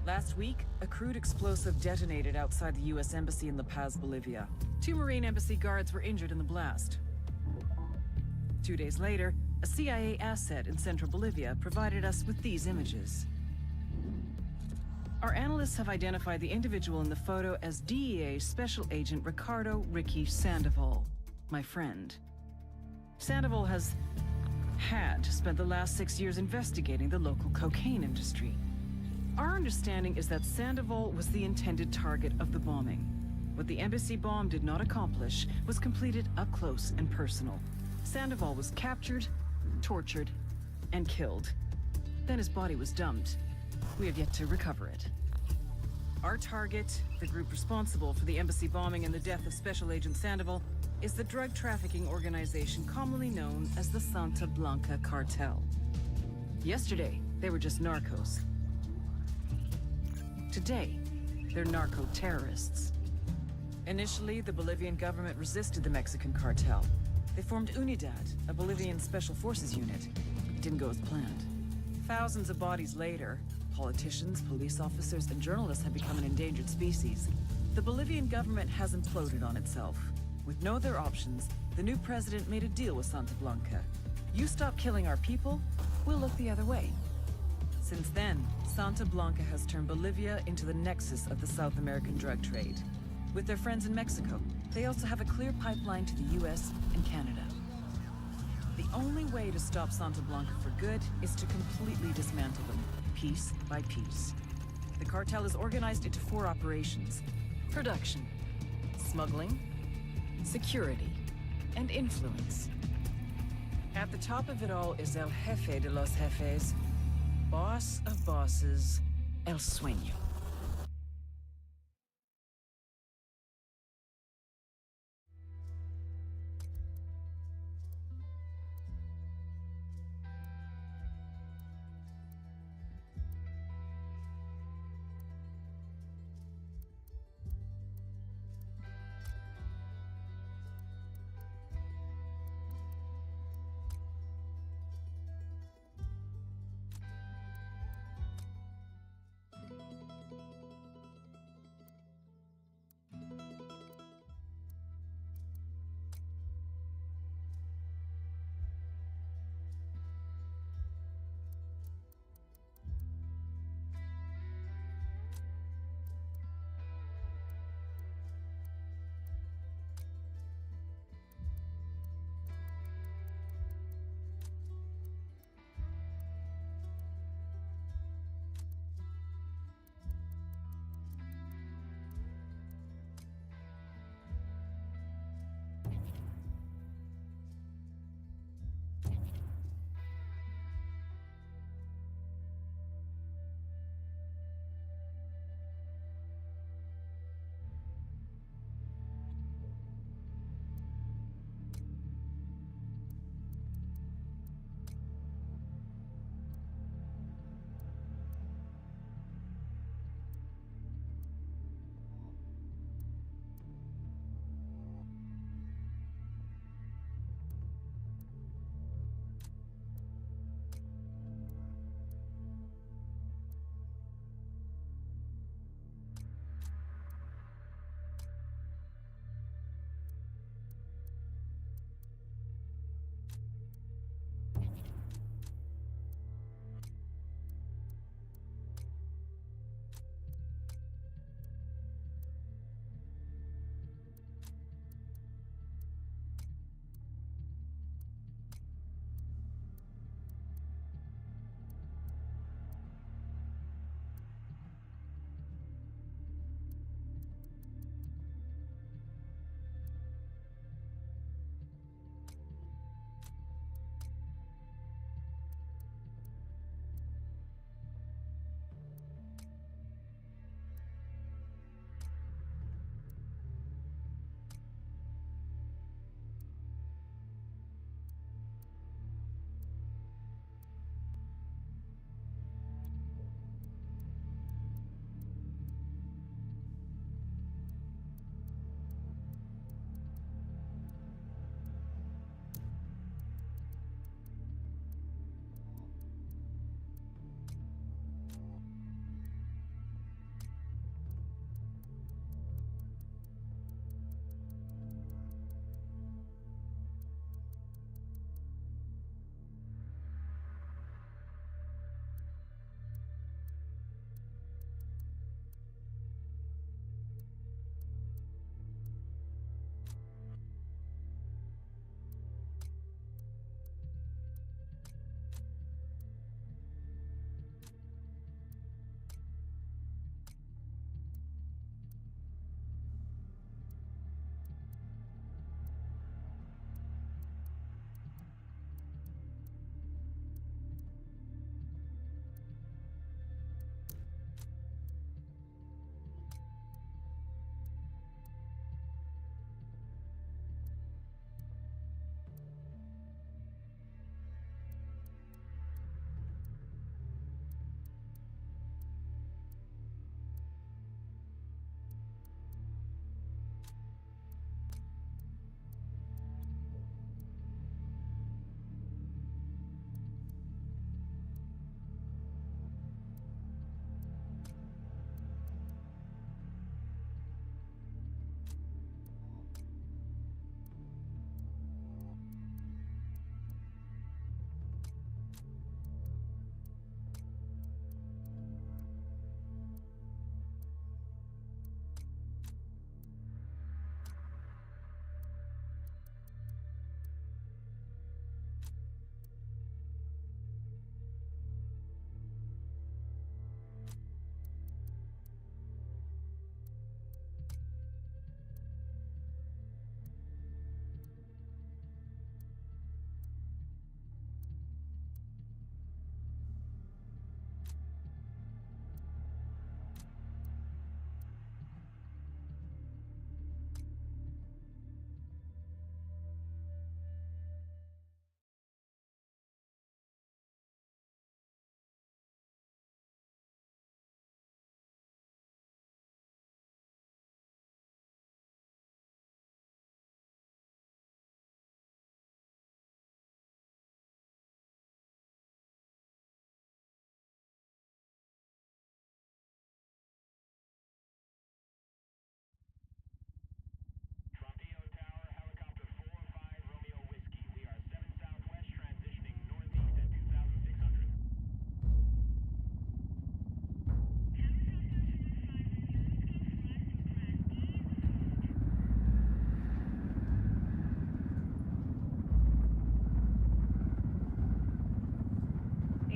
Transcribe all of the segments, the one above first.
Last week, a crude explosive detonated outside the U.S. Embassy in La Paz, Bolivia. 2 Marine Embassy guards were injured in the blast. 2 days later, a CIA asset in central Bolivia provided us with these images. Our analysts have identified the individual in the photo as DEA Special Agent Ricardo Ricky Sandoval, my friend. Sandoval had spent the last 6 years investigating the local cocaine industry. Our understanding is that Sandoval was the intended target of the bombing. What the embassy bomb did not accomplish was completed up close and personal. Sandoval was captured, tortured, and killed. Then his body was dumped. We have yet to recover it. Our target, the group responsible for the embassy bombing and the death of Special Agent Sandoval, is the drug trafficking organization commonly known as the Santa Blanca Cartel. Yesterday, they were just narcos. Today, they're narco-terrorists. Initially, the Bolivian government resisted the Mexican cartel. They formed Unidad, a Bolivian special forces unit. It didn't go as planned. Thousands of bodies later, politicians, police officers, and journalists have become an endangered species. The Bolivian government has imploded on itself. With no other options, the new president made a deal with Santa Blanca. You stop killing our people, we'll look the other way. Since then, Santa Blanca has turned Bolivia into the nexus of the South American drug trade. With their friends in Mexico, they also have a clear pipeline to the US and Canada. The only way to stop Santa Blanca for good is to completely dismantle them, piece by piece. The cartel is organized into 4 operations: production, smuggling, security, and influence. At the top of it all is El Jefe de los Jefes, boss of bosses, El Sueño.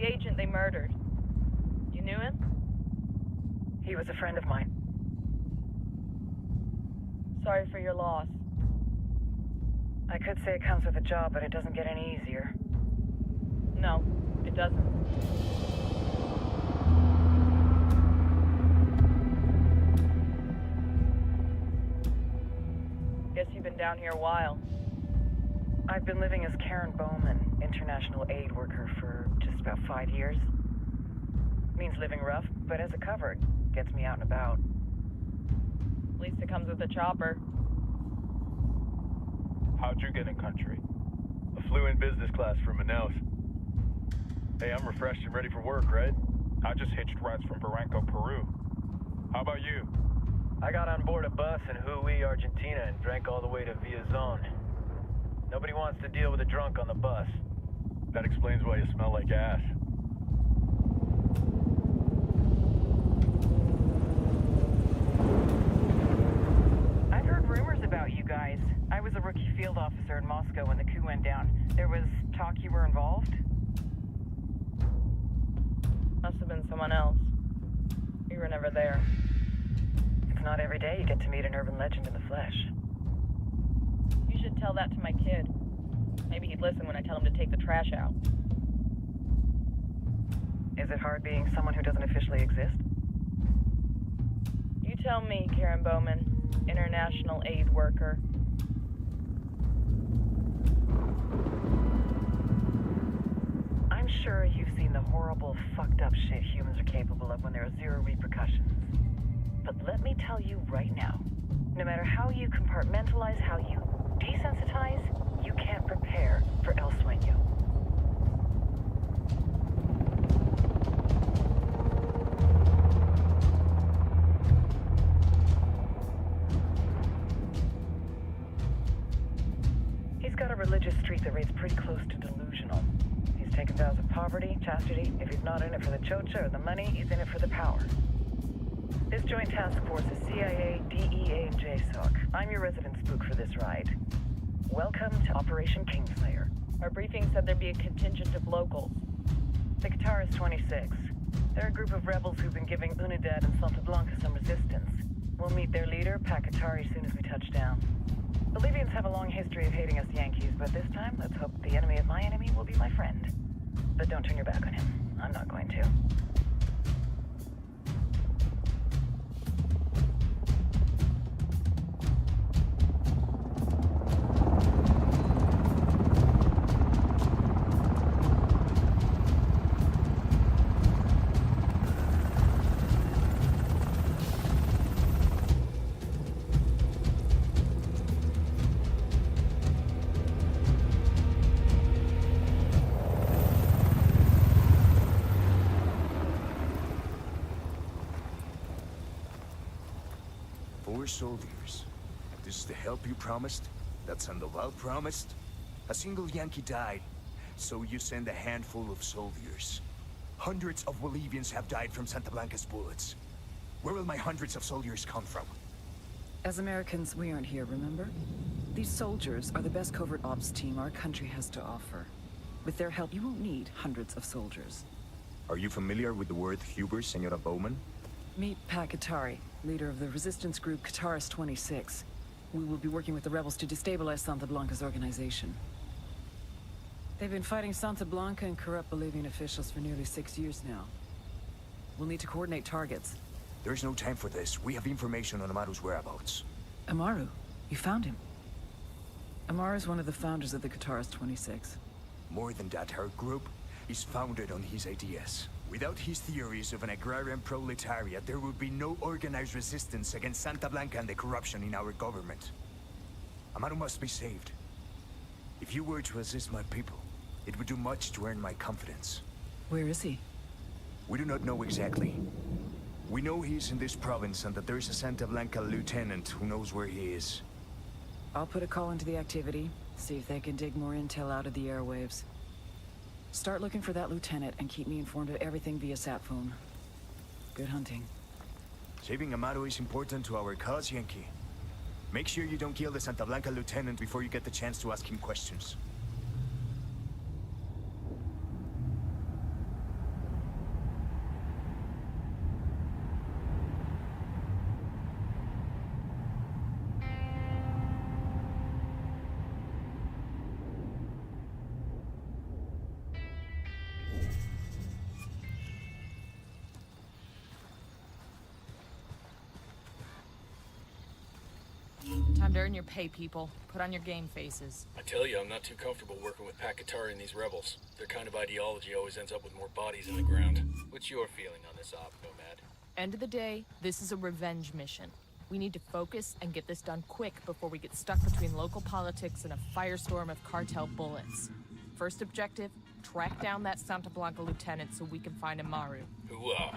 The agent they murdered. You knew him? He was a friend of mine. Sorry for your loss. I could say it comes with a job, but it doesn't get any easier. No, it doesn't. Guess you've been down here a while. I've been living as Karen Bowman, international aid worker, for just about 5 years. Means living rough, but as a cover, gets me out and about. At least it comes with a chopper. How'd you get in country? I flew in business class from Manaus. Hey, I'm refreshed and ready for work, right? I just hitched rides from Barranco, Peru. How about you? I got on board a bus in Jujuy, Argentina, and drank all the way to Villazon. Nobody wants to deal with a drunk on the bus. That explains why you smell like ass. I've heard rumors about you guys. I was a rookie field officer in Moscow when the coup went down. There was talk you were involved? Must have been someone else. You were never there. It's not every day you get to meet an urban legend in the flesh. You should tell that to my kid. Maybe he'd listen when I tell him to take the trash out. Is it hard being someone who doesn't officially exist? You tell me, Karen Bowman, international aid worker. I'm sure you've seen the horrible, fucked up shit humans are capable of when there are zero repercussions. But let me tell you right now, no matter how you compartmentalize, how you desensitize, you can't prepare for El Sueño. He's got a religious streak that rates pretty close to delusional. He's taken vows of poverty, chastity. If he's not in it for the chocha or the money, he's in it for the power. This joint task force is CIA, DEA, and JSOC. I'm your resident spook for this ride. Welcome to Operation Kingslayer. Our briefing said there'd be a contingent of locals. The Qatar is 26. They're a group of rebels who've been giving Unidad and Santa Blanca some resistance. We'll meet their leader, Pakatari, as soon as we touch down. Bolivians have a long history of hating us Yankees, but this time, let's hope the enemy of my enemy will be my friend. But don't turn your back on him. I'm not going to. Soldiers. This is the help you promised? That Sandoval promised? A single Yankee died, so you send a handful of soldiers. Hundreds of Bolivians have died from Santa Blanca's bullets. Where will my hundreds of soldiers come from? As Americans, we aren't here, remember? These soldiers are the best covert ops team our country has to offer. With their help, you won't need hundreds of soldiers. Are you familiar with the word hubris, Senora Bowman? Meet Pakatari, leader of the resistance group Qatar's 26. We will be working with the rebels to destabilize Santa Blanca's organization. They've been fighting Santa Blanca and corrupt Bolivian officials for nearly 6 years now. We'll need to coordinate targets. There's no time for this. We have information on Amaru's whereabouts. Amaru? You found him? Amaru is one of the founders of the Qatar's 26. More than that, her group is founded on his ideas. Without his theories of an agrarian proletariat, there would be no organized resistance against Santa Blanca and the corruption in our government. Amaru must be saved. If you were to assist my people, it would do much to earn my confidence. Where is he? We do not know exactly. We know he's in this province and that there is a Santa Blanca lieutenant who knows where he is. I'll put a call into the activity, see if they can dig more intel out of the airwaves. Start looking for that lieutenant and keep me informed of everything via sat phone. Good hunting. Saving Amaru is important to our cause, Yankee. Make sure you don't kill the Santa Blanca lieutenant before you get the chance to ask him questions. Time to earn your pay, people. Put on your game faces. I tell you, I'm not too comfortable working with Pakatari and these rebels. Their kind of ideology always ends up with more bodies in the ground. What's your feeling on this op, Nomad? End of the day, this is a revenge mission. We need to focus and get this done quick before we get stuck between local politics and a firestorm of cartel bullets. First objective, track down that Santa Blanca lieutenant so we can find Amaru. Hooah!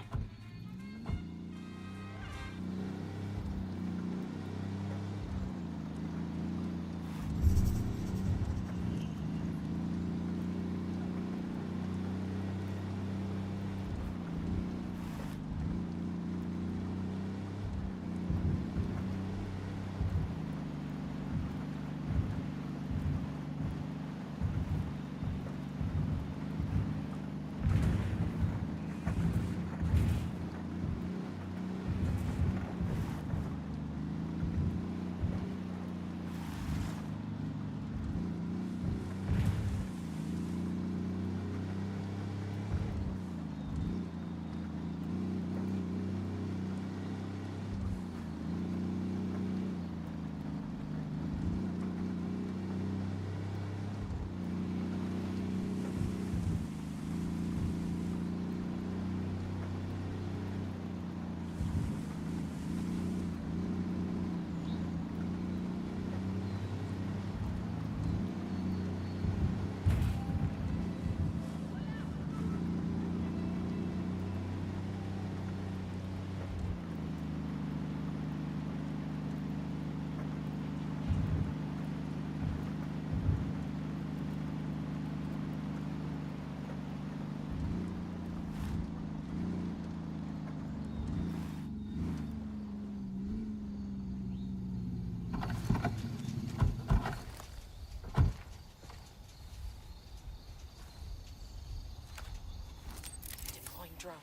Drone.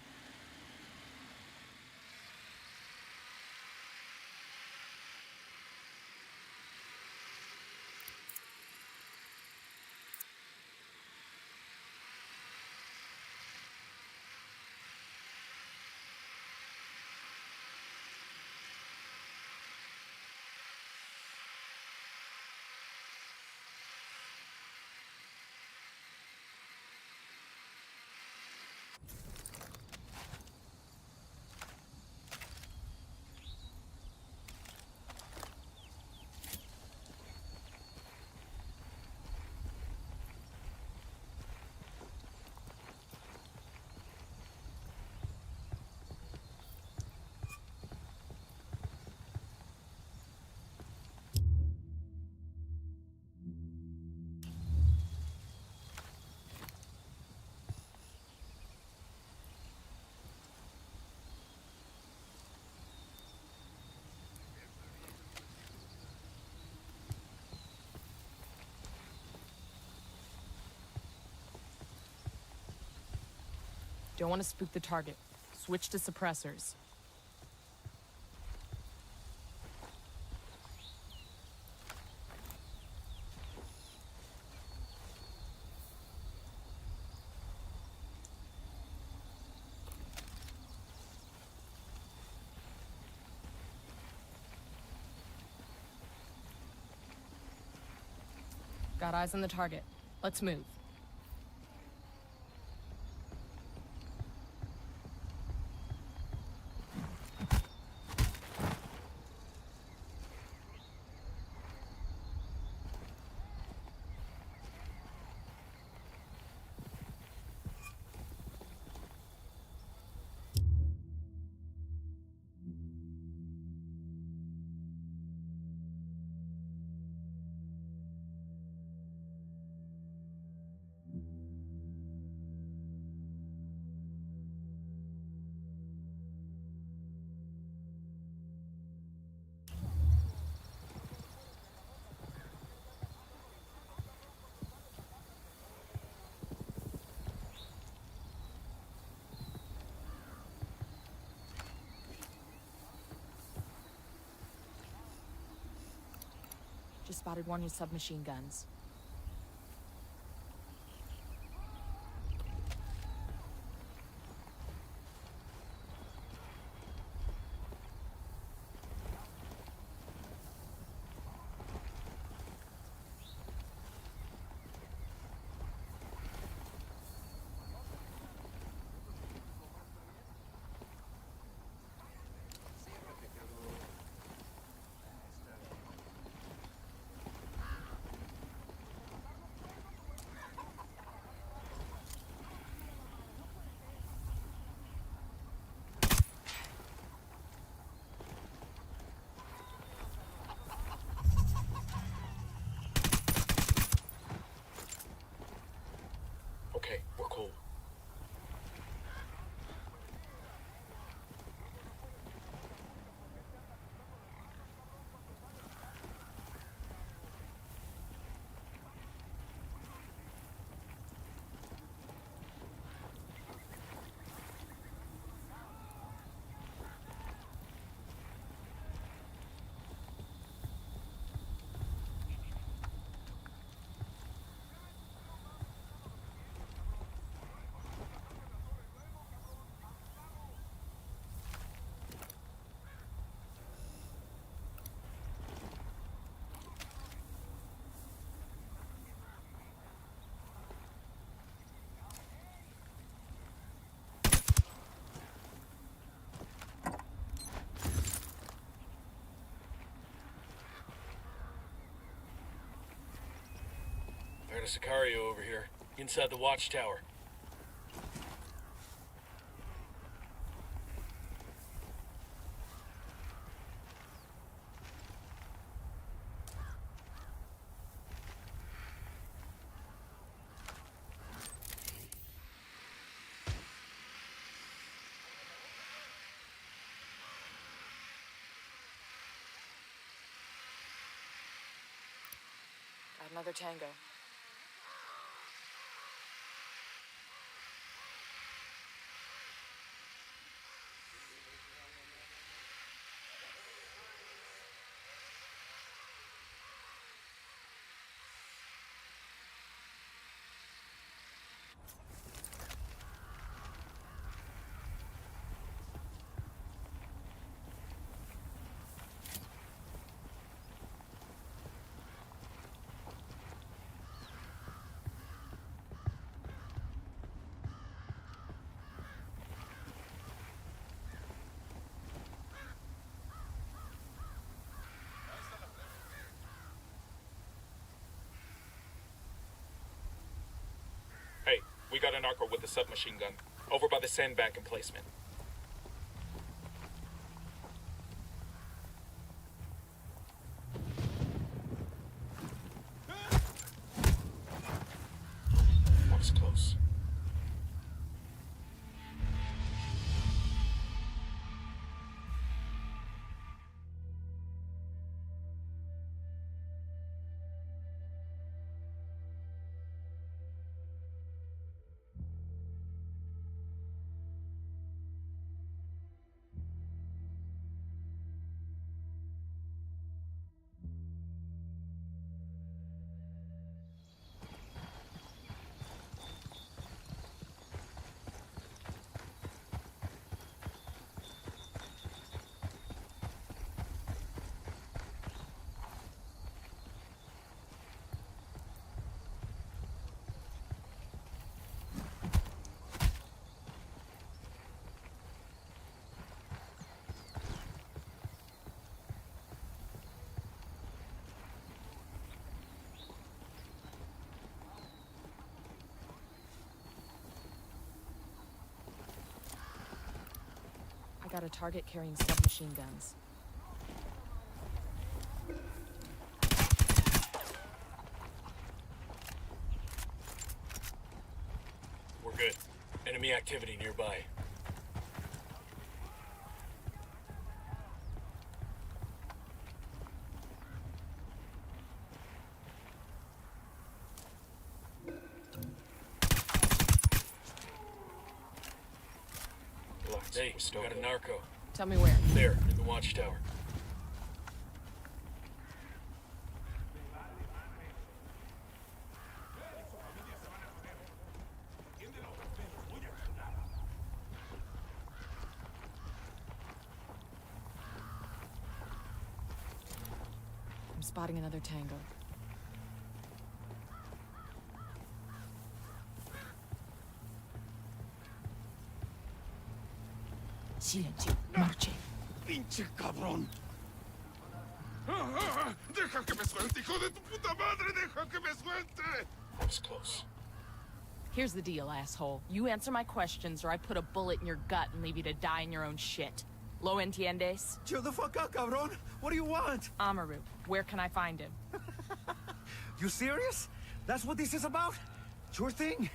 Don't want to spook the target. Switch to suppressors. Got eyes on the target. Let's move. Just spotted one with submachine guns. Got a Sicario over here, inside the watchtower. Got another tango. Hey, we got a narco with a submachine gun. Over by the sandbank emplacement. That was close. I got a target carrying submachine guns. We're good. Enemy activity nearby. Hey, got a narco. Tell me where. There, in the watchtower. I'm spotting another tango. Silencio. Marche. ¡Pinche cabrón! ¡Deja que me suelte, hijo de tu puta madre! ¡Deja que me suelte! That was close. Here's the deal, asshole. You answer my questions or I put a bullet in your gut and leave you to die in your own shit. Lo entiendes? Chill the fuck out, cabron. What do you want? Amaru, where can I find him? You serious? That's what this is about? Sure thing.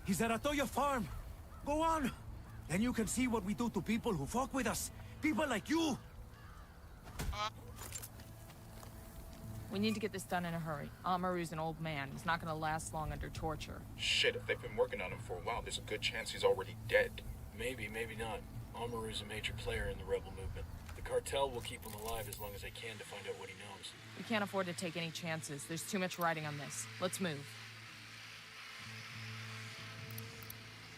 He's at Atoya Farm. Go on. Then you can see what we do to people who fuck with us. People like you. We need to get this done in a hurry. Amaru's an old man. He's not gonna last long under torture. Shit, if they've been working on him for a while, there's a good chance he's already dead. Maybe, maybe not. Amaru's a major player in the rebel movement. The cartel will keep him alive as long as they can to find out what he knows. We can't afford to take any chances. There's too much riding on this. Let's move.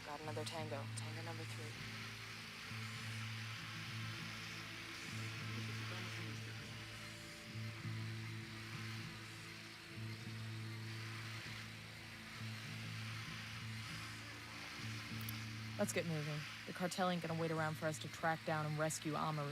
Got another tango. Tango number 3. Let's get moving. The cartel ain't gonna wait around for us to track down and rescue Amaru.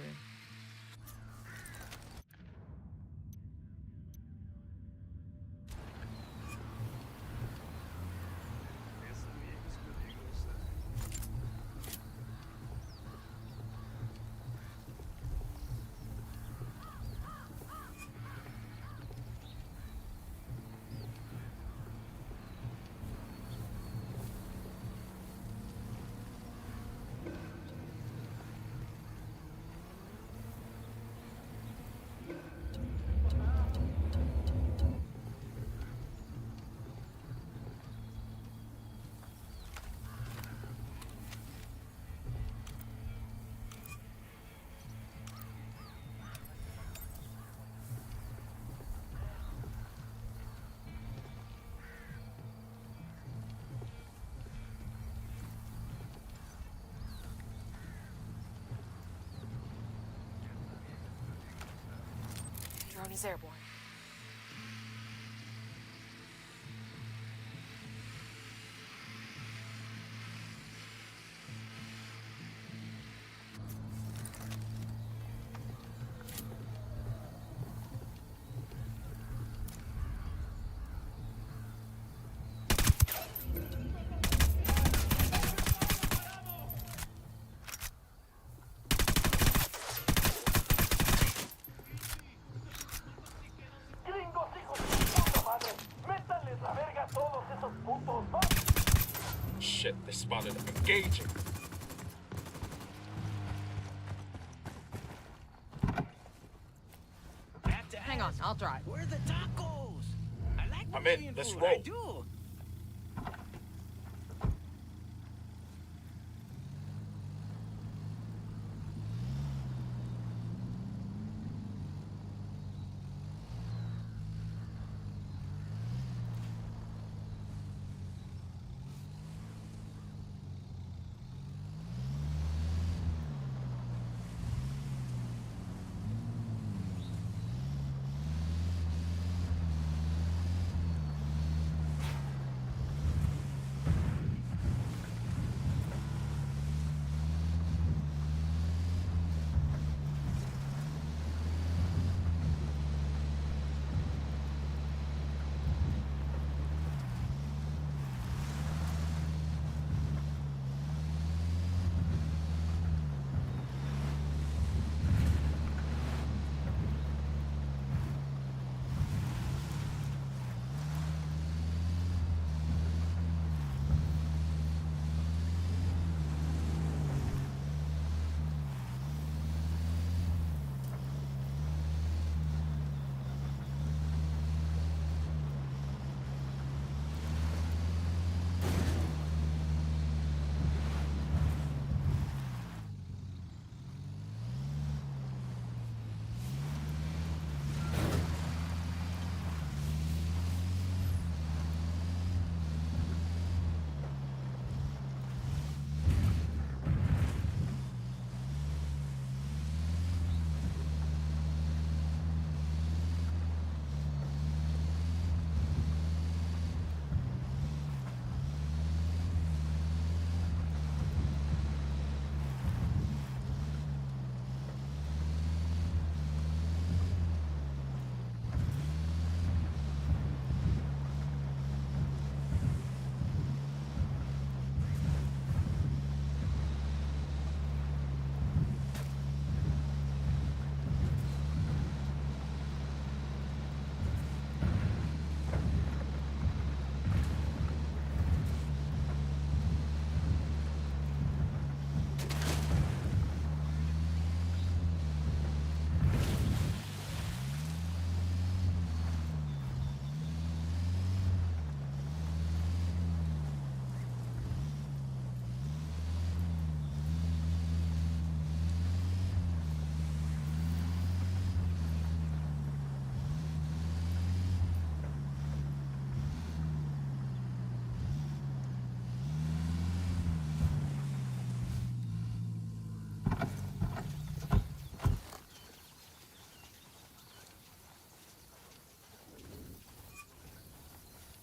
He's airborne. Shit, they spotted him. Engaging. Hang on, I'll drive. Where are the tacos? I like I'm in. Brazilian Let's food, roll. I do.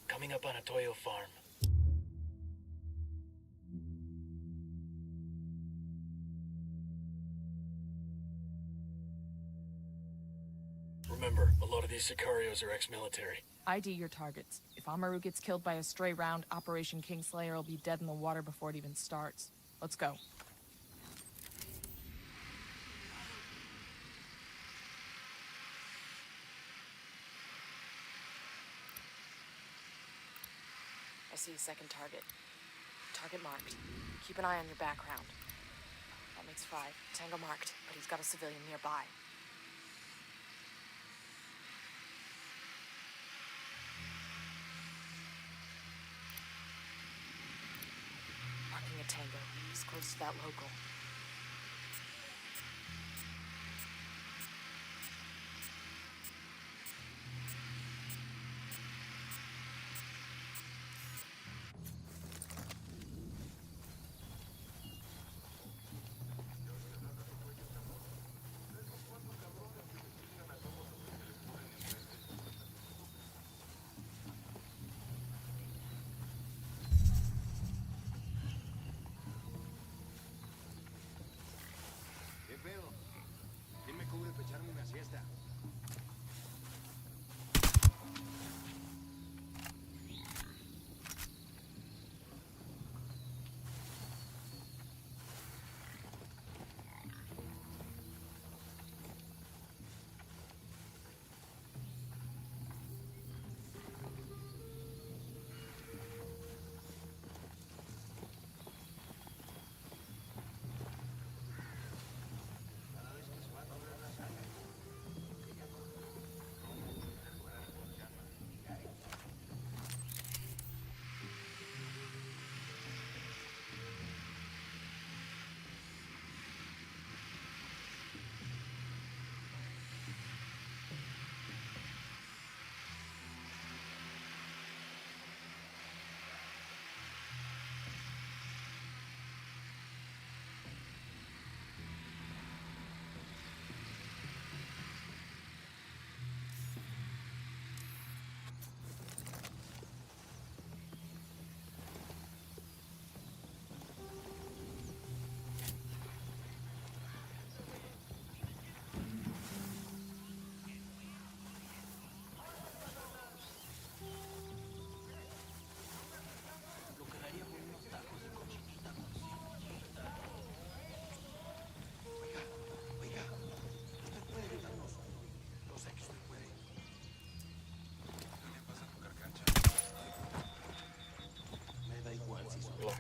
Coming up on a Toyo farm. Remember, a lot of these Sicarios are ex-military. ID your targets. If Amaru gets killed by a stray round, Operation Kingslayer will be dead in the water before it even starts. Let's go. I see a second target. Target marked. Keep an eye on your background. That makes 5. Tango marked, but he's got a civilian nearby. Marking a Tango. He's close to that local.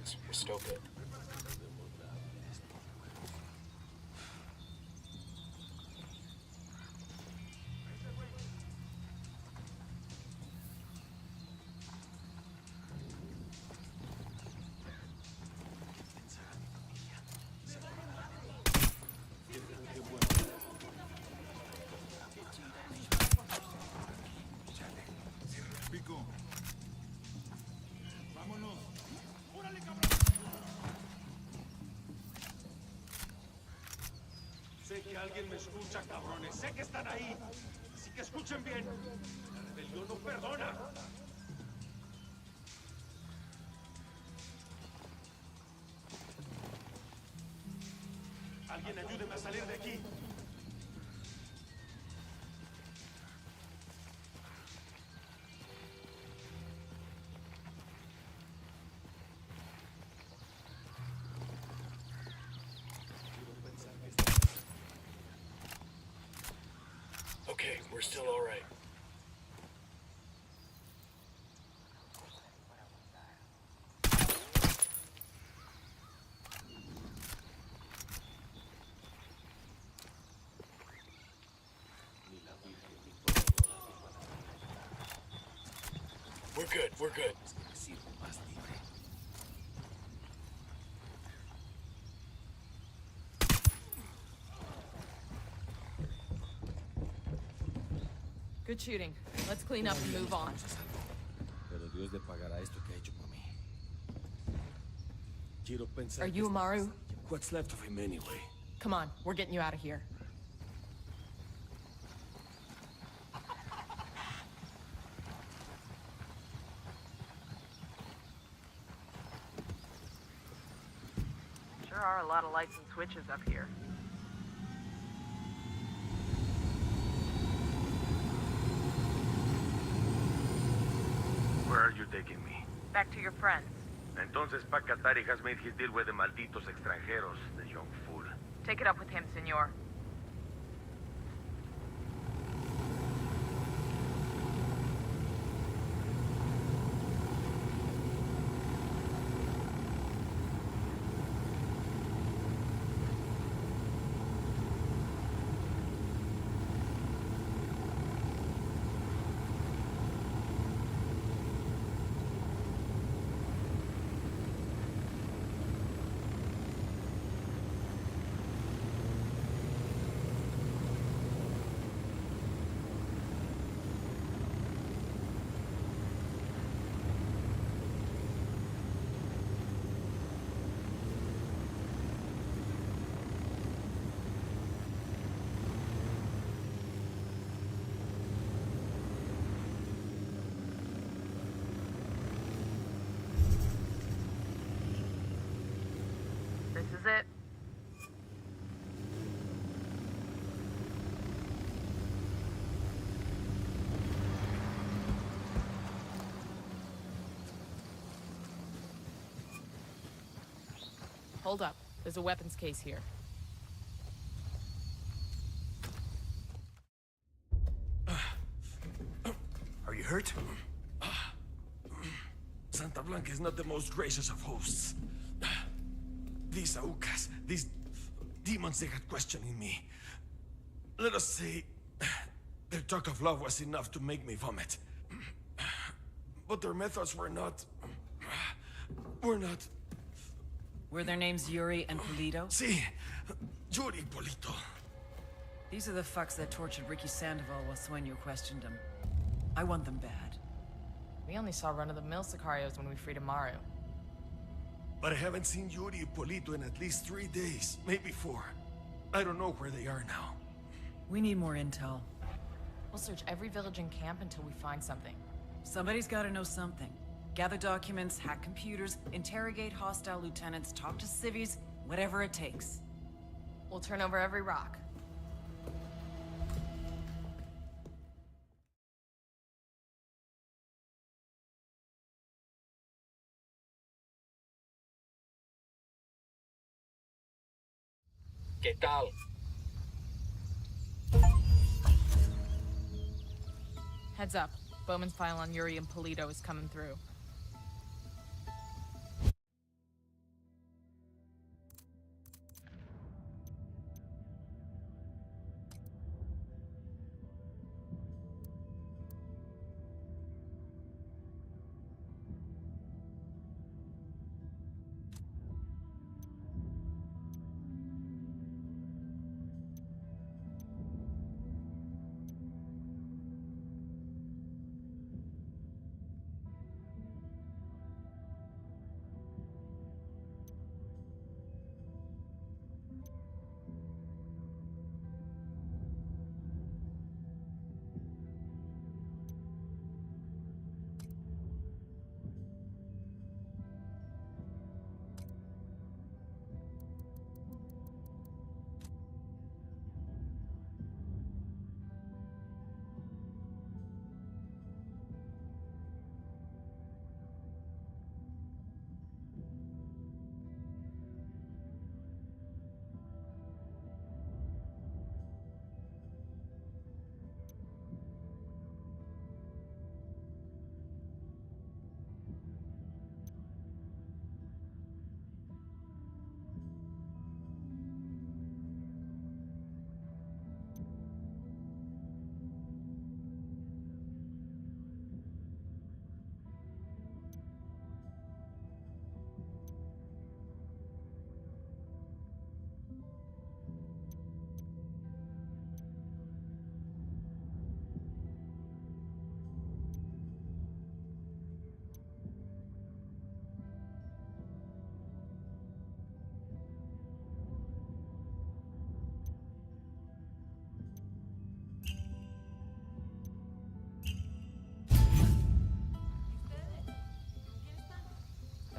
relax. We're still good. Pico. Vámonos. ¡Órale, cabrón! Sé que alguien me escucha, cabrones. Sé que están ahí. Así que escuchen bien. La rebelión no perdona. Alguien ayúdeme a salir de aquí. Okay, we're still all right. We're good, we're good. Good shooting. Let's clean up and move on. Pero Dios le pagará esto que ha hecho por mí. Quiero pensar Are que you está- Amaru? What's left of him anyway? Come on, we're getting you out of here. Sure are a lot of lights and switches up here. Where are you taking me? Back to your friends. Entonces Pacatari has made his deal with the malditos extranjeros, the young fool. Take it up with him, senor. This is it. Hold up. There's a weapons case here. Are you hurt? Santa Blanca is not the most gracious of hosts. These Aucas, these demons, they got questioning me. Let us say, their talk of love was enough to make me vomit. But their methods were not... Were their names Yuri and Polito? Sí, Yuri Polito. These are the fucks that tortured Ricky Sandoval while Sueño questioned him. I want them bad. We only saw run-of-the-mill Sicarios when we freed Amaru. But I haven't seen Yuri and Polito in at least 3 days, maybe 4. I don't know where they are now. We need more intel. We'll search every village and camp until we find something. Somebody's gotta know something. Gather documents, hack computers, interrogate hostile lieutenants, talk to civvies, whatever it takes. We'll turn over every rock. ¿Qué tal? Heads up. Bowman's file on Yuri and Polito is coming through.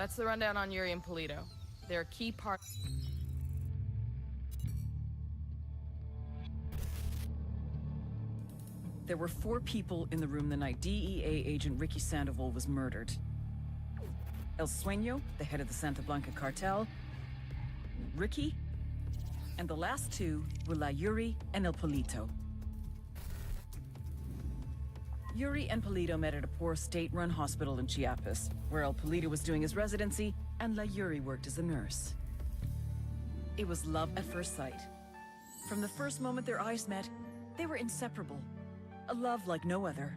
That's the rundown on Yuri and Polito. They're a key part. There were 4 people in the room the night DEA agent Ricky Sandoval was murdered. El Sueño, the head of the Santa Blanca cartel, Ricky, and the last 2 were La Yuri and El Polito. Yuri and Polito met at a poor state-run hospital in Chiapas, where El Polito was doing his residency and La Yuri worked as a nurse. It was love at first sight. From the first moment their eyes met, they were inseparable. A love like no other.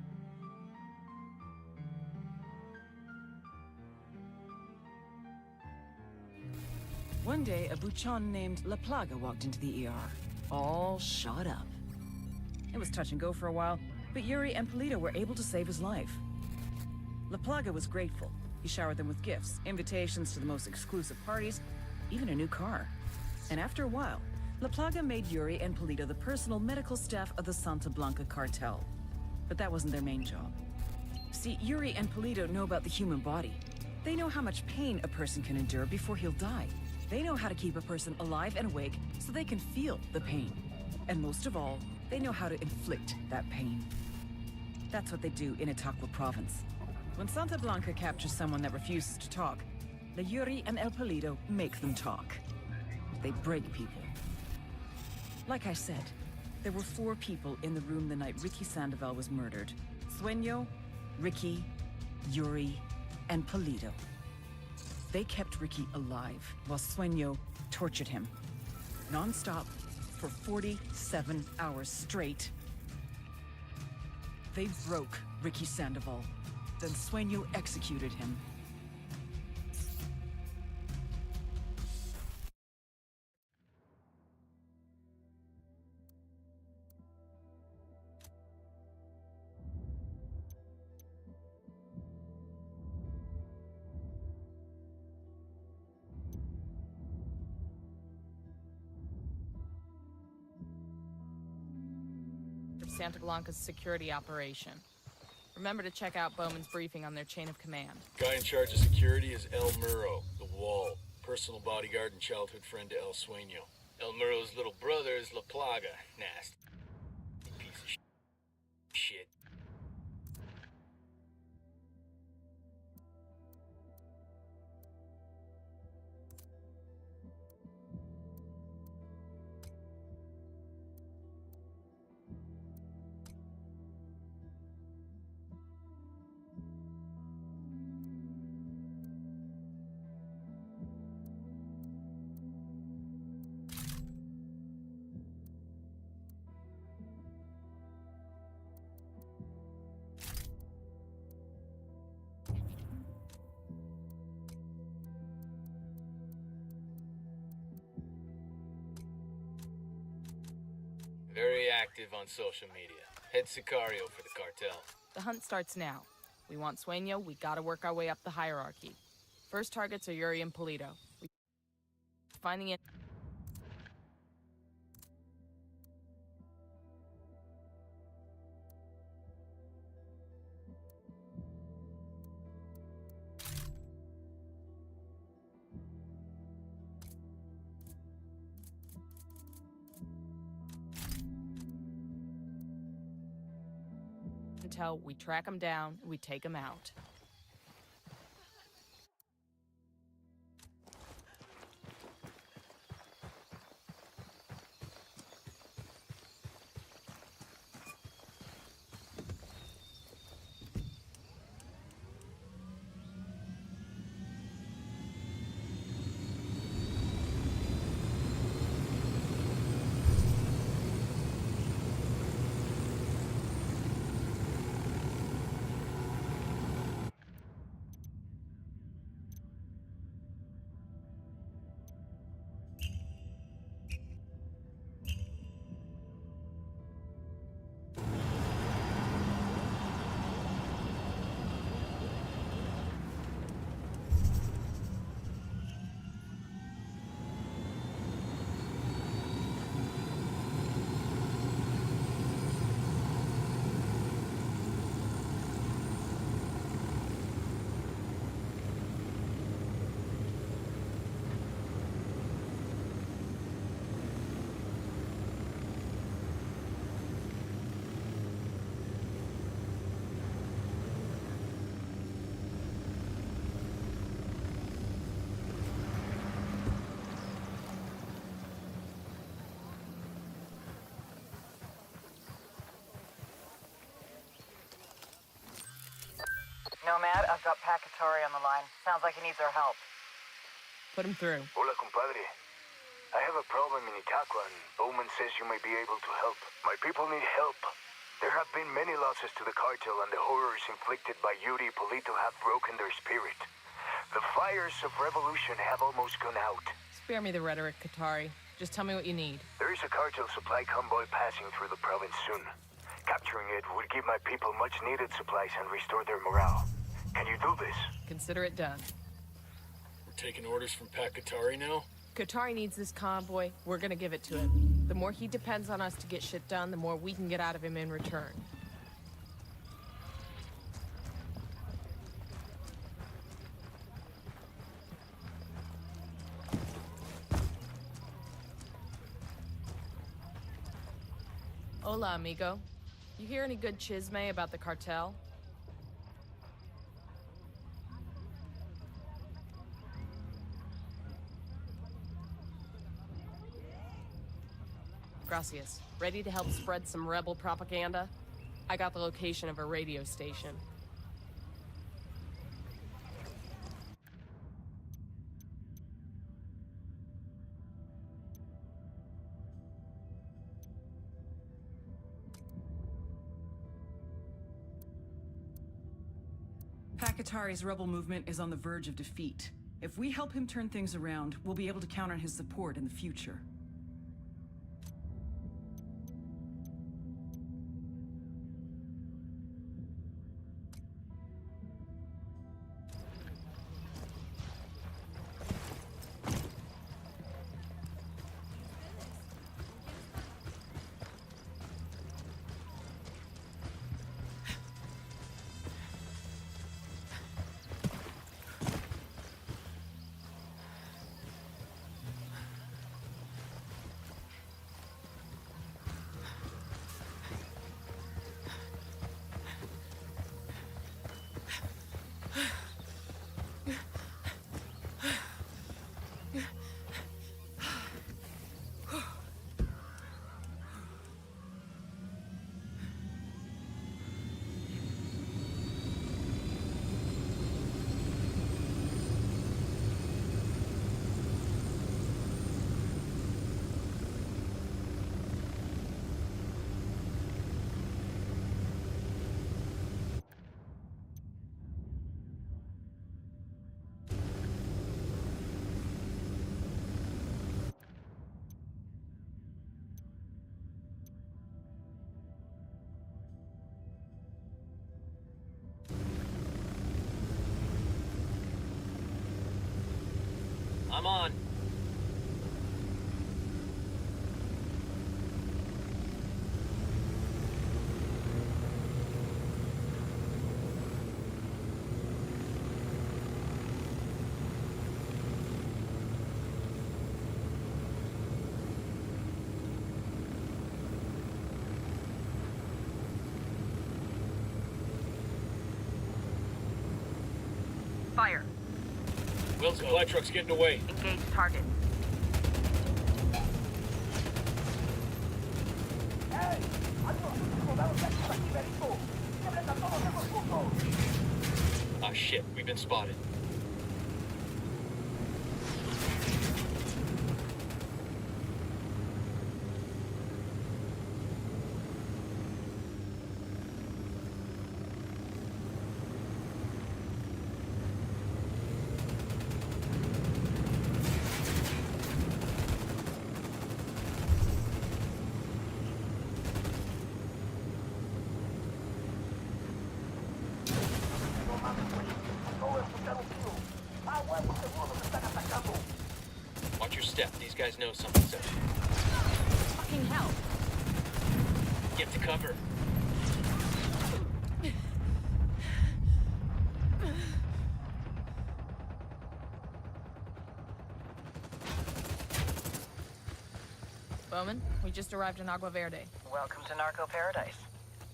One day, a buchon named La Plaga walked into the ER, all shot up. It was touch and go for a while, but Yuri and Polito were able to save his life. La Plaga was grateful. He showered them with gifts, invitations to the most exclusive parties, even a new car. And after a while, La Plaga made Yuri and Polito the personal medical staff of the Santa Blanca cartel. But that wasn't their main job. See, Yuri and Polito know about the human body. They know how much pain a person can endure before he'll die. They know how to keep a person alive and awake so they can feel the pain. And most of all, they know how to inflict that pain. That's what they do in Itaqua province. When Santa Blanca captures someone that refuses to talk, La Yuri and El Polito make them talk. They break people. Like I said, there were 4 people in the room the night Ricky Sandoval was murdered. Sueño, Ricky, Yuri, and Polito. They kept Ricky alive while Sueño tortured him. Non-stop for 47 hours straight. They broke Ricky Sandoval. Then Sueño executed him. Santa Blanca's security operation. Remember to check out Bowman's briefing on their chain of command. Guy in charge of security is El Muro, the Wall, personal bodyguard and childhood friend to El Sueño. El Muro's little brother is La Plaga. Nasty piece of shit. Very active on social media. Head sicario for the cartel. The hunt starts now. We want Sueño, we gotta work our way up the hierarchy. First targets are Yuri and Polito. Finding it. Until we track them down, we take them out. Nomad, I've got Pacatari on the line. Sounds like he needs our help. Put him through. Hola, compadre. I have a problem in Itaqua, and Bowman says you may be able to help. My people need help. There have been many losses to the cartel, and the horrors inflicted by Yuri Polito have broken their spirit. The fires of revolution have almost gone out. Spare me the rhetoric, Qatari. Just tell me what you need. There is a cartel supply convoy passing through the province soon. Capturing it would give my people much-needed supplies and restore their morale. Can you do this? Consider it done. We're taking orders from Pacatari now? Qatari needs this convoy. We're gonna give it to him. The more he depends on us to get shit done, the more we can get out of him in return. Hola, amigo. You hear any good chisme about the cartel? Gracias. Ready to help spread some rebel propaganda? I got the location of a radio station. Pacatari's rebel movement is on the verge of defeat. If we help him turn things around, we'll be able to count on his support in the future. I'm on. Fire. Will supply truck's getting away. Engage target. Ah, shit. We've been spotted. Watch your step. These guys know something's up. Fucking hell. Get to cover. Bowman, we just arrived in Agua Verde. Welcome to Narco Paradise.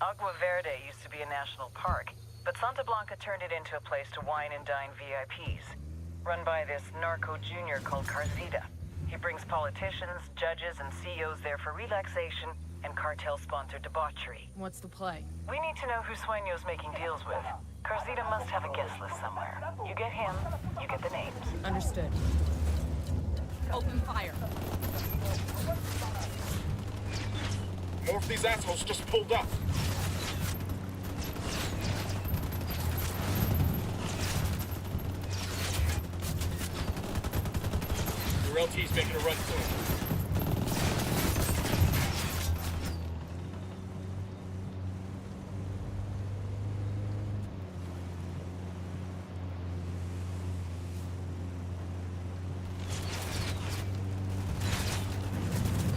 Agua Verde used to be a national park, but Santa Blanca turned it into a place to wine and dine VIPs. Run by this narco junior called Carzita. He brings politicians, judges, and CEOs there for relaxation, and cartel-sponsored debauchery. What's the play? We need to know who Sueño's making deals with. Carzita must have a guest list somewhere. You get him, you get the names. Understood. Open fire. More of these assholes just pulled up. Your LT's making a run for it.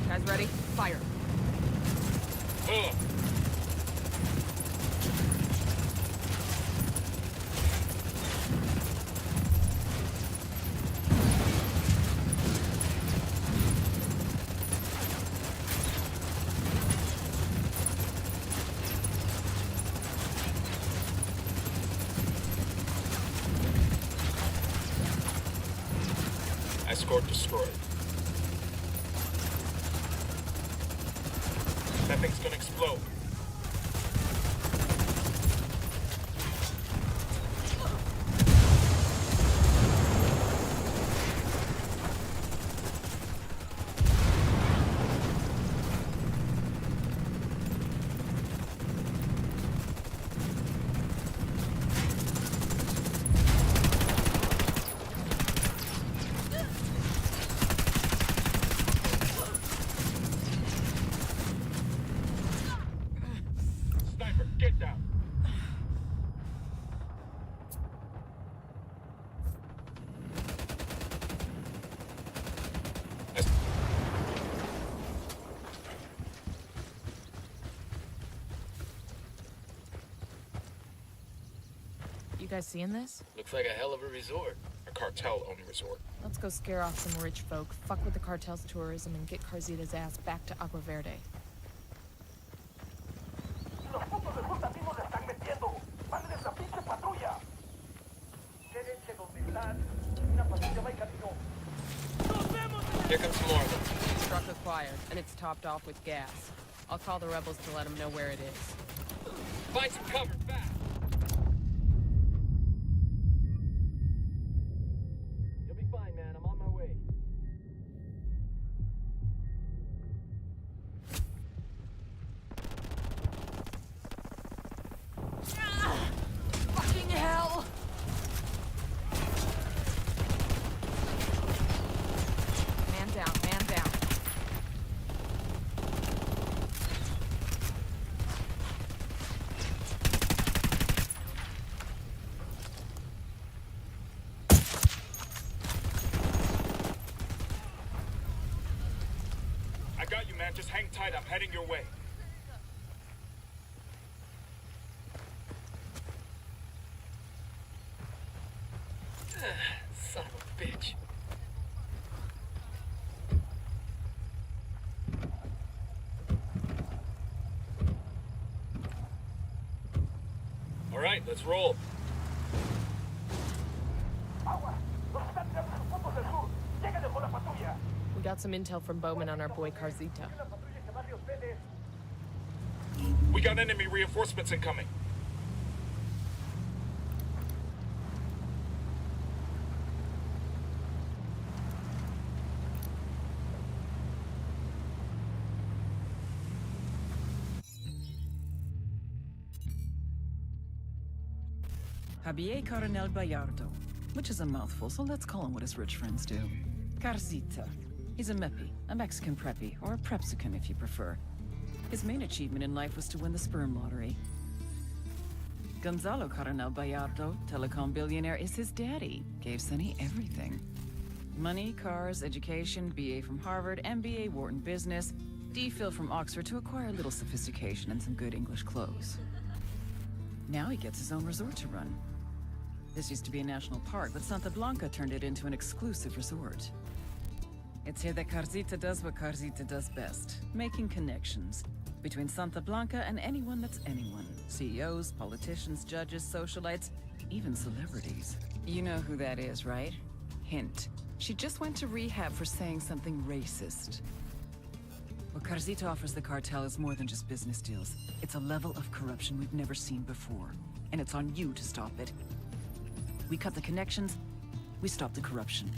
Guys ready? Fire. Escort destroyed. That thing's gonna explode. Get down. You guys seeing this? Looks like a hell of a resort. A cartel-owned resort. Let's go scare off some rich folk, fuck with the cartel's tourism, and get Carzita's ass back to Agua Verde. Here comes more of them. Truck acquired, and it's topped off with gas. I'll call the rebels to let them know where it is. Find some cover, fast! You'll be fine, man. I'm on my way. Fucking hell! Man down, man down. I got you, man. Just hang tight. I'm heading your way. Son of a bitch. All right, let's roll. We got some intel from Bowman on our boy Carzita. We got enemy reinforcements incoming. Javier Coronel Bayardo, which is a mouthful, so let's call him what his rich friends do. Carzita. He's a meppy, a Mexican preppy, or a prepsican if you prefer. His main achievement in life was to win the sperm lottery. Gonzalo Coronel Bayardo, telecom billionaire, is his daddy. Gave Sonny everything. Money, cars, education, BA from Harvard, MBA Wharton Business, DPhil from Oxford to acquire a little sophistication and some good English clothes. Now he gets his own resort to run. This used to be a national park, but Santa Blanca turned it into an exclusive resort. It's here that Carzita does what Carzita does best, making connections between Santa Blanca and anyone that's anyone. CEOs, politicians, judges, socialites, even celebrities. You know who that is, right? Hint. She just went to rehab for saying something racist. What Carzita offers the cartel is more than just business deals. It's a level of corruption we've never seen before. And it's on you to stop it. We cut the connections, we stop the corruption.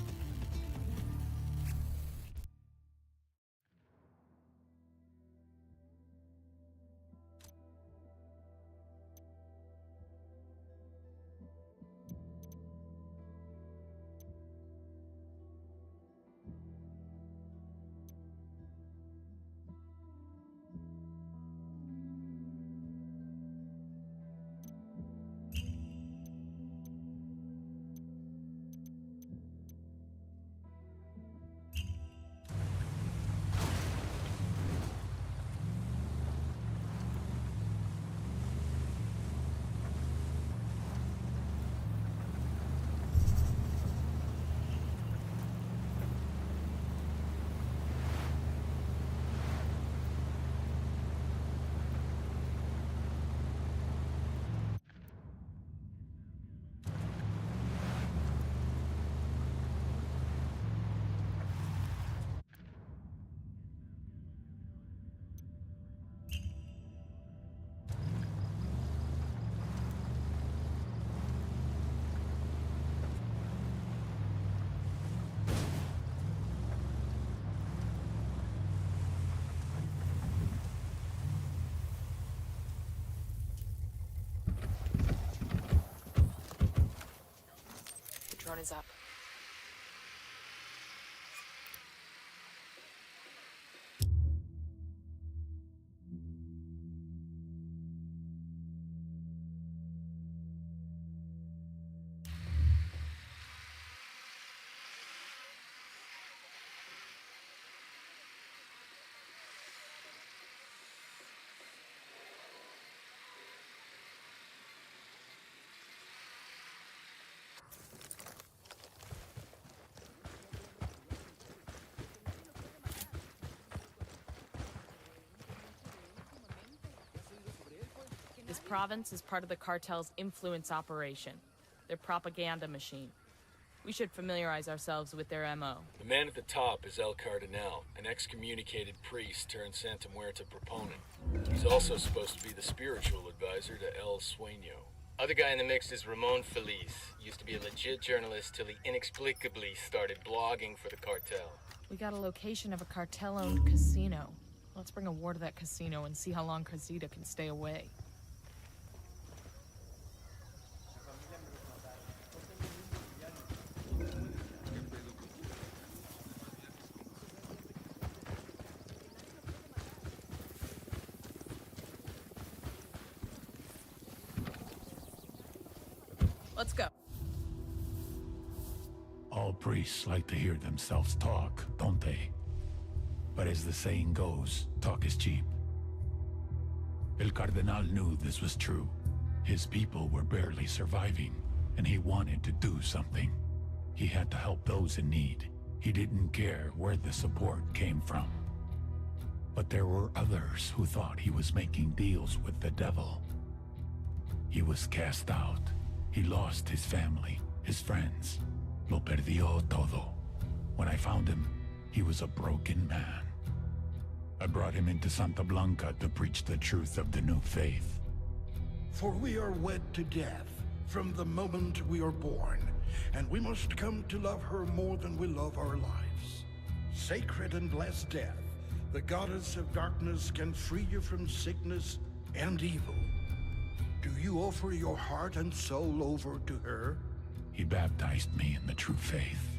Drone is up. This province is part of the cartel's influence operation, their propaganda machine. We should familiarize ourselves with their MO. The man at the top is El Cardinal, an excommunicated priest turned Santa Muerta proponent. He's also supposed to be the spiritual advisor to El Sueño. Other guy in the mix is Ramon Feliz. Used to be a legit journalist till he inexplicably started blogging for the cartel. We got a location of a cartel-owned casino. Let's bring a war to that casino and see how long Carzita can stay away. Let's go. All priests like to hear themselves talk, don't they? But as the saying goes, talk is cheap. El Cardinal knew this was true. His people were barely surviving, and he wanted to do something. He had to help those in need. He didn't care where the support came from. But there were others who thought he was making deals with the devil. He was cast out. He lost his family, his friends. Lo perdió todo. When I found him, he was a broken man. I brought him into Santa Blanca to preach the truth of the new faith. For we are wed to death from the moment we are born, and we must come to love her more than we love our lives. Sacred and blessed death, the goddess of darkness can free you from sickness and evil. Do you offer your heart and soul over to her? He baptized me in the true faith.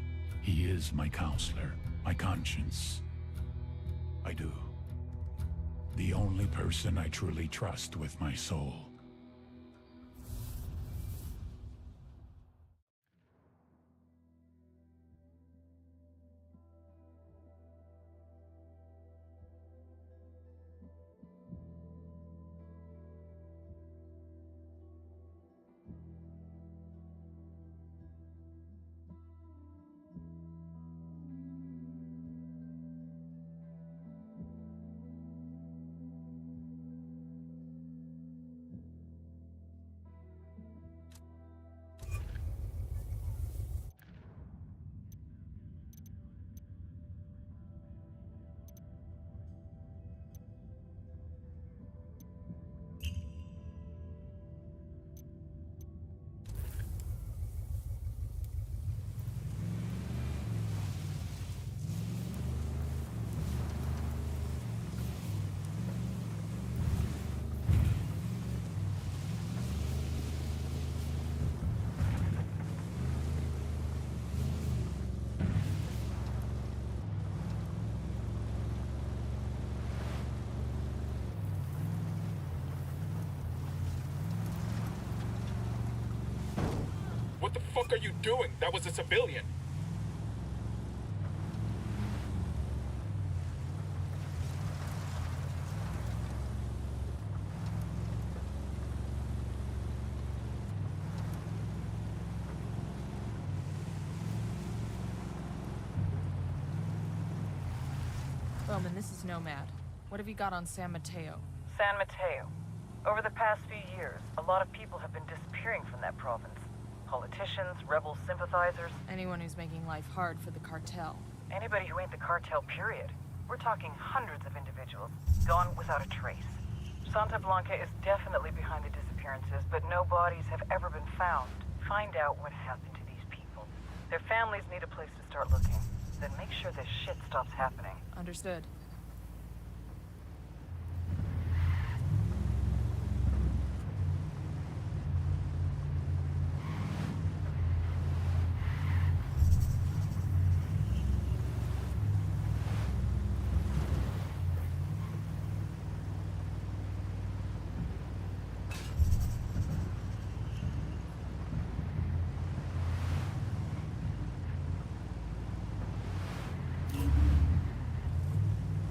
He is my counselor, my conscience. I do. The only person I truly trust with my soul. fuck are you doing? That was a civilian. Bowman, this is Nomad. What have you got on San Mateo? San Mateo. Over the past few years, a lot of people have been disappearing from that province. Politicians, rebel sympathizers. Anyone who's making life hard for the cartel. Anybody who ain't the cartel, period. We're talking hundreds of individuals, gone without a trace. Santa Blanca is definitely behind the disappearances, but no bodies have ever been found. Find out what happened to these people. Their families need a place to start looking. Then make sure this shit stops happening. Understood.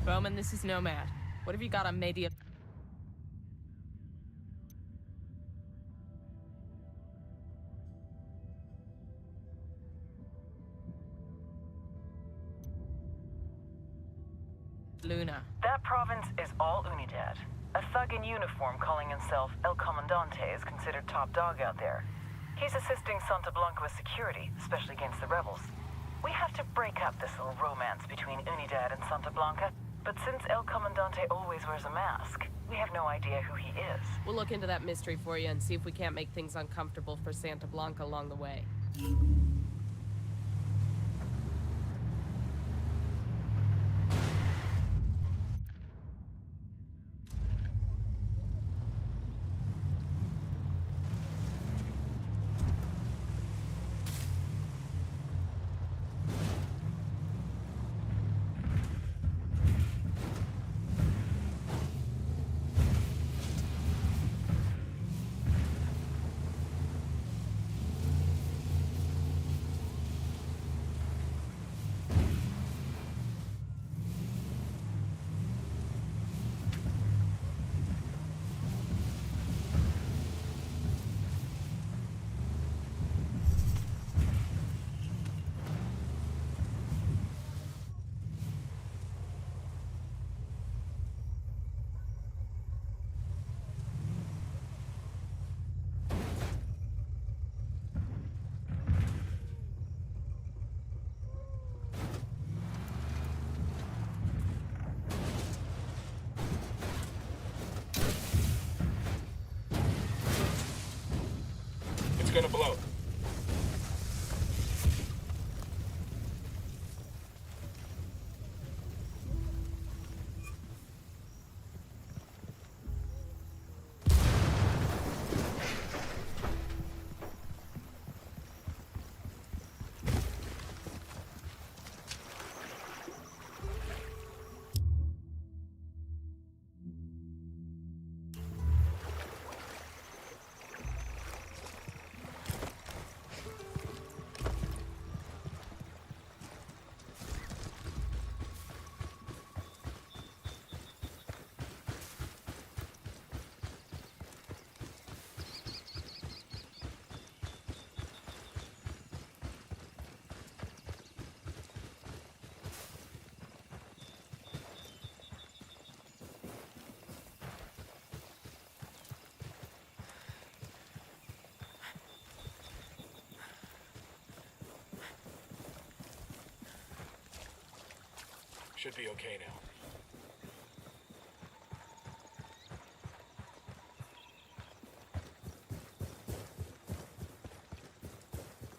Bowman, this is Nomad. What have you got on Media? Luna. That province is all Unidad. A thug in uniform calling himself El Comandante is considered top dog out there. He's assisting Santa Blanca with security, especially against the rebels. We have to break up this little romance between Unidad and Santa Blanca. But since El Comandante always wears a mask, we have no idea who he is. We'll look into that mystery for you and see if we can't make things uncomfortable for Santa Blanca along the way. It's gonna blow. Should be okay now.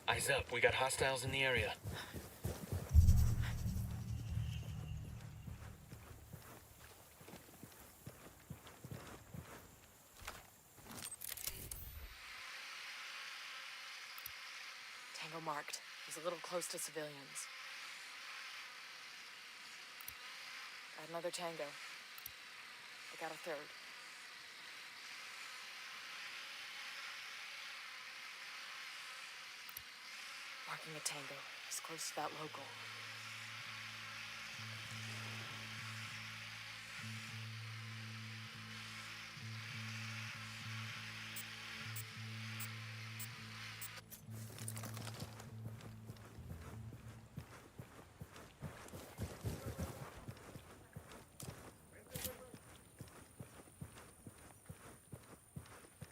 Eyes up, we got hostiles in the area. Tango marked. He's a little close to civilians. Got another tango. I got a third. Marking a tango. As close to that local.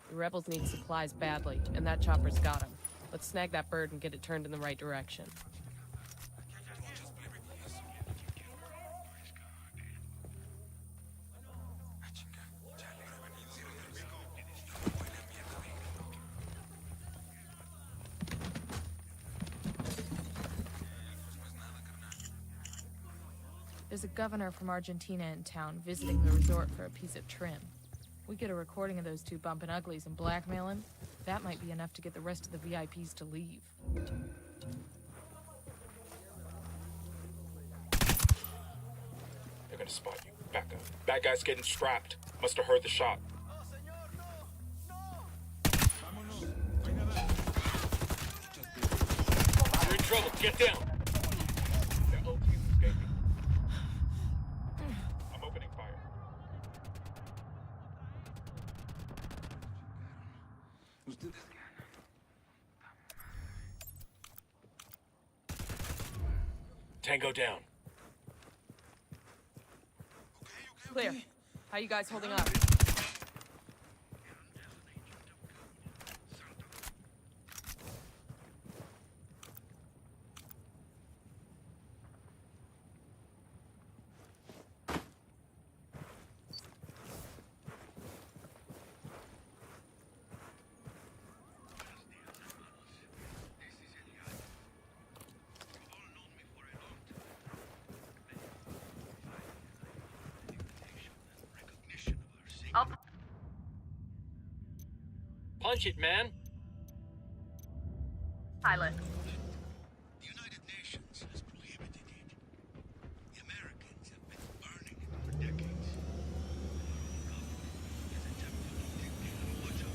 The rebels need supplies badly, and that chopper's got them. Let's snag that bird and get it turned in the right direction. There's a governor from Argentina in town visiting the resort for a piece of trim. We get a recording of those two bumping uglies and blackmail him. That might be enough to get the rest of the VIPs to leave. They're gonna spot you. Back up. Bad guy's getting strapped. Must have heard the shot. You're in trouble. Get down. Their whole team's escaping. I'm opening fire. Tango down. Clear. How you guys holding up? Punch it, man. Pilot. The United Nations has prohibited it. The Americans have been burning it for decades. Has attempted to dictate much of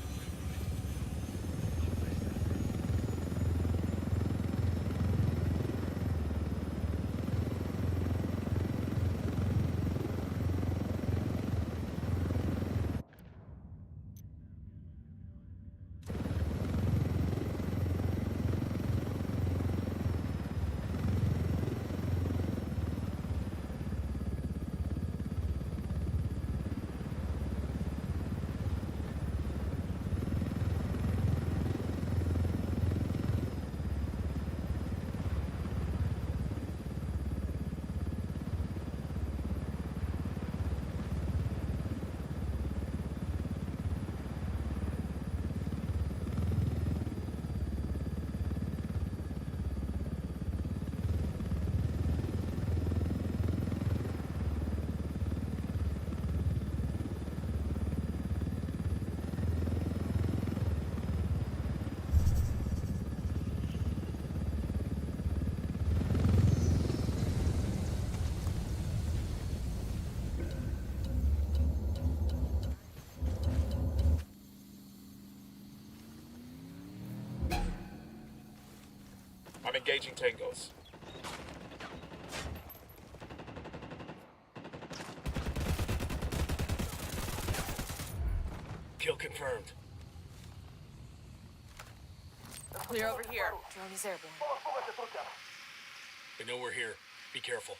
I'm engaging tangos. Kill confirmed. Clear over here. Drone is airborne. They know we're here. Be careful.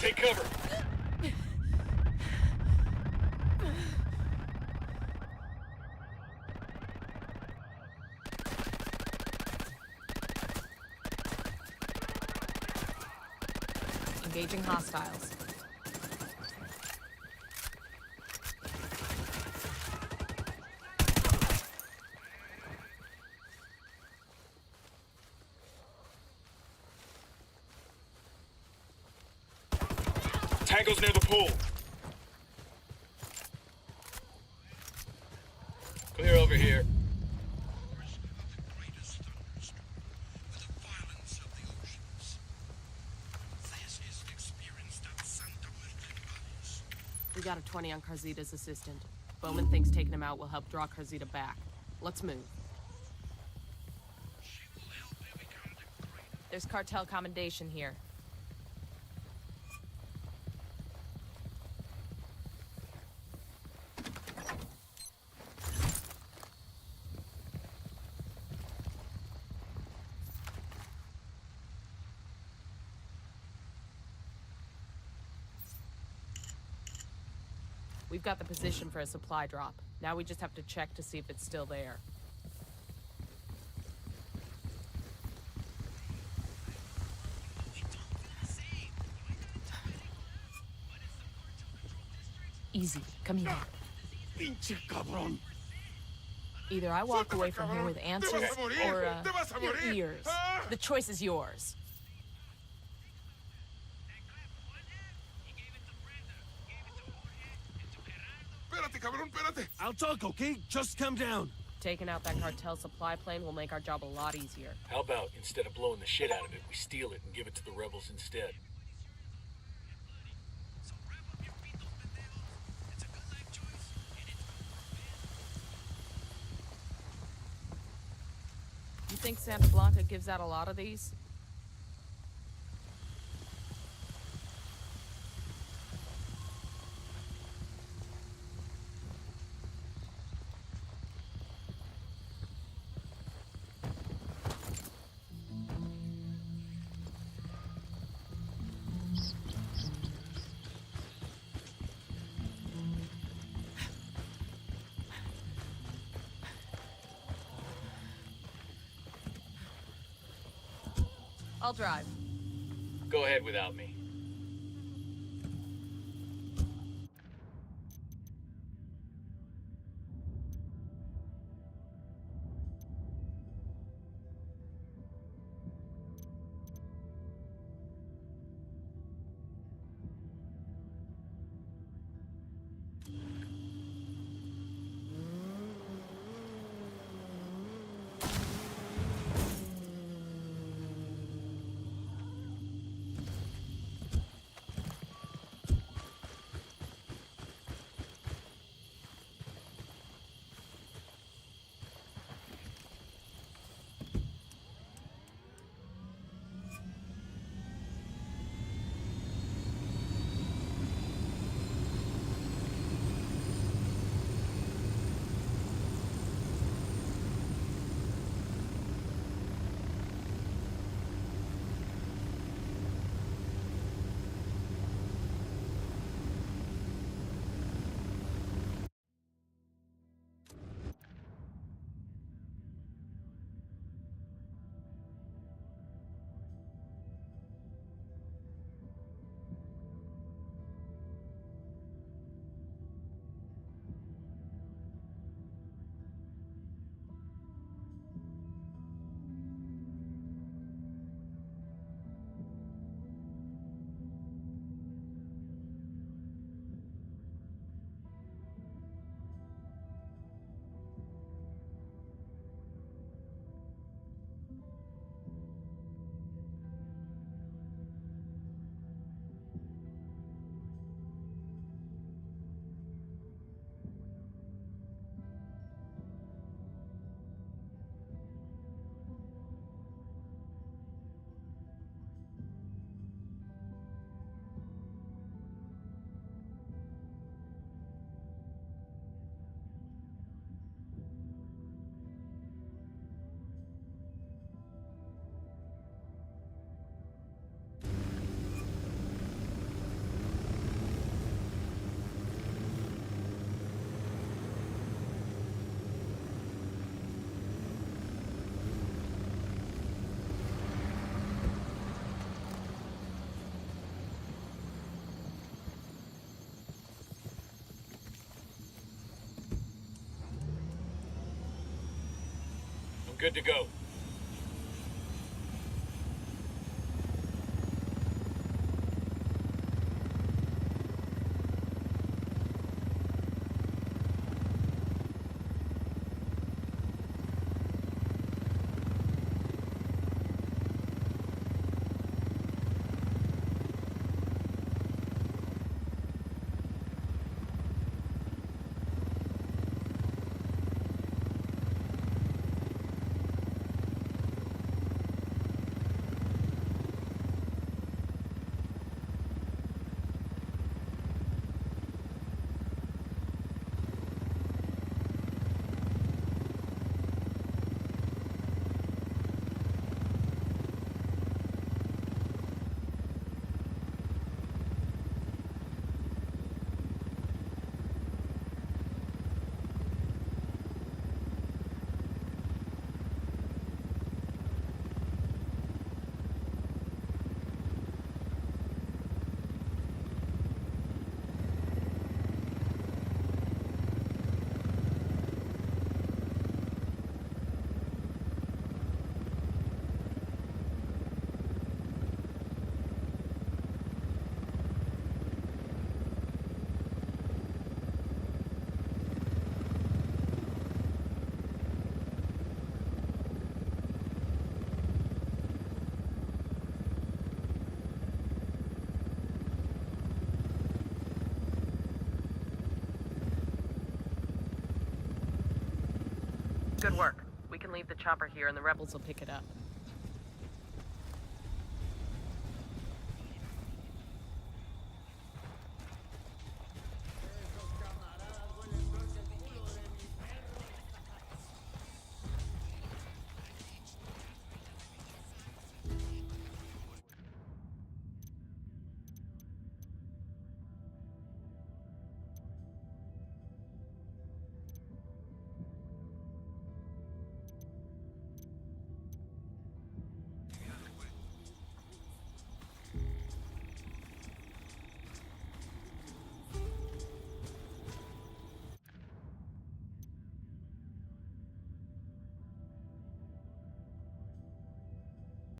Take cover. Engaging hostiles. Tango's near the pool. Clear over here. We got a 20 on Carzita's assistant. Bowman thinks taking him out will help draw Carzita back. Let's move. There's cartel commendation here. We've got the position for a supply drop. Now we just have to check to see if it's still there. Easy. Come here. Pinche cabrón. Either I walk away from here with answers or your ears. The choice is yours. I'll talk, okay? Just come down. Taking out that cartel supply plane will make our job a lot easier. How about, instead of blowing the shit out of it, we steal it and give it to the rebels instead? You think Santa Blanca gives out a lot of these? I'll drive. Go ahead without me. Good to go. Good work. We can leave the chopper here and the rebels will pick it up.